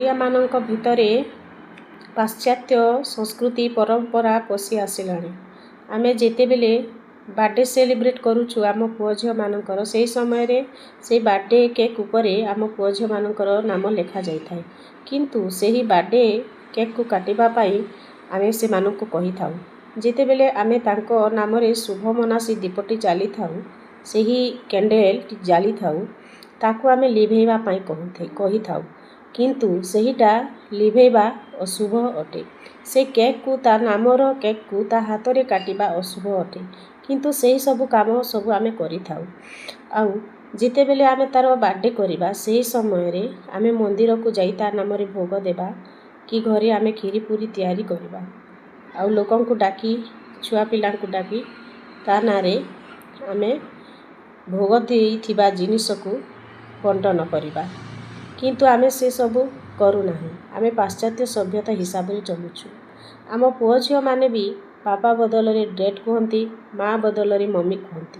ଓଡ଼ିଆମାନଙ୍କ ଭିତରେ ପାଶ୍ଚାତ୍ୟ ସଂସ୍କୃତି ପରମ୍ପରା ପଶି ଆସିଲାଣି। ଆମେ ଯେତେବେଳେ ବାର୍ଥଡେ ସେଲିବ୍ରେଟ୍ କରୁଛୁ ଆମ ପୁଅ ଝିଅମାନଙ୍କର, ସେହି ସମୟରେ ସେଇ ବାର୍ଥଡେ କେକ୍ ଉପରେ ଆମ ପୁଅ ଝିଅମାନଙ୍କର ନାମ ଲେଖାଯାଇଥାଏ। କିନ୍ତୁ ସେହି ବାର୍ଥଡେ କେକ୍କୁ କାଟିବା ପାଇଁ ଆମେ ସେମାନଙ୍କୁ କହିଥାଉ। ଯେତେବେଳେ ଆମେ ତାଙ୍କ ନାମରେ ଶୁଭ ମନାସି ଦୀପଟି ଜାଳିଥାଉ, ସେହି କ୍ୟାଣ୍ଡେଲଟି ଜାଳିଥାଉ, ତାକୁ ଆମେ ଲିଭେଇବା ପାଇଁ କହିଥାଉ। କିନ୍ତୁ ସେହିଟା ଲିଭେଇବା ଅଶୁଭ ଅଟେ। ସେ କେକ୍କୁ ତା ନାମର କେକ୍କୁ ତା ହାତରେ କାଟିବା ଅଶୁଭ ଅଟେ। କିନ୍ତୁ ସେହି ସବୁ କାମ ସବୁ ଆମେ କରିଥାଉ। ଆଉ ଯେତେବେଳେ ଆମେ ତା'ର ବାର୍ଥଡେ କରିବା, ସେହି ସମୟରେ ଆମେ ମନ୍ଦିରକୁ ଯାଇ ତା ନାମରେ ଭୋଗ ଦେବା କି ଘରେ ଆମେ କ୍ଷୀରି ପୁରୀ ତିଆରି କରିବା। ଆଉ ଲୋକଙ୍କୁ ଡାକି, ଛୁଆ ପିଲାଙ୍କୁ ଡାକି ତା ନାଁରେ ଆମେ ଭୋଗ ଦେଇଥିବା ଜିନିଷକୁ ବଣ୍ଟନ କରିବା। କିନ୍ତୁ ଆମେ ସେସବୁ କରୁନାହିଁ। ଆମେ ପାଶ୍ଚାତ୍ୟ ସଭ୍ୟତା ହିସାବରେ ଚଳୁଛୁ। ଆମ ପୁଅ ଝିଅମାନେ ବି ବାପା ବଦଳରେ ଡେଡ୍ କୁହନ୍ତି, ମା' ବଦଳରେ ମମି କୁହନ୍ତି।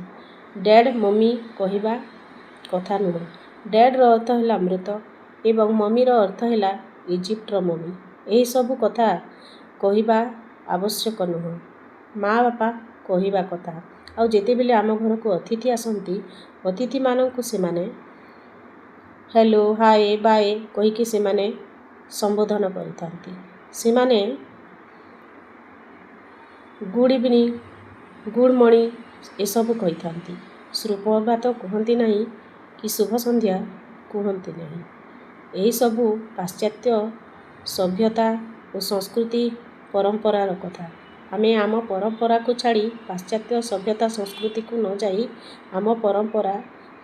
ଡେଡ୍ ମମି କହିବା କଥା ନୁହେଁ। ଡେଡ୍ର ଅର୍ଥ ହେଲା ମୃତ ଏବଂ ମମିର ଅର୍ଥ ହେଲା ଇଜିପ୍ଟର ମମି। ଏହିସବୁ କଥା କହିବା ଆବଶ୍ୟକ ନୁହେଁ। ମା' ବାପା କହିବା କଥା। ଆଉ ଯେତେବେଳେ ଆମ ଘରକୁ ଅତିଥି ଆସନ୍ତି, ଅତିଥିମାନଙ୍କୁ ସେମାନେ ହ୍ୟାଲୋ, ହାଏ, ବାଏ କହିକି ସେମାନେ ସମ୍ବୋଧନ କରିଥାନ୍ତି। ସେମାନେ ଗୁଡ୍ ଇଭିନିଂ, ଗୁଡ୍ ମର୍ଣ୍ଣିଂ ଏସବୁ କହିଥାନ୍ତି। ସୁପ୍ରଭାତ କୁହନ୍ତି ନାହିଁ କି ଶୁଭ ସନ୍ଧ୍ୟା କୁହନ୍ତି ନାହିଁ। ଏହିସବୁ ପାଶ୍ଚାତ୍ୟ ସଭ୍ୟତା ଓ ସଂସ୍କୃତି ପରମ୍ପରାର କଥା। ଆମେ ଆମ ପରମ୍ପରାକୁ ଛାଡ଼ି ପାଶ୍ଚାତ୍ୟ ସଭ୍ୟତା ସଂସ୍କୃତିକୁ ନ ଯାଇ ଆମ ପରମ୍ପରା,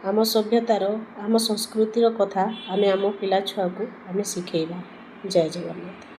ଆମ ସଭ୍ୟତାର, ଆମ ସଂସ୍କୃତିର କଥା ଆମେ ଆମ ପିଲା ଛୁଆକୁ ଆମେ ଶିଖେଇବା। ଜୟ ଜଗନ୍ନାଥ।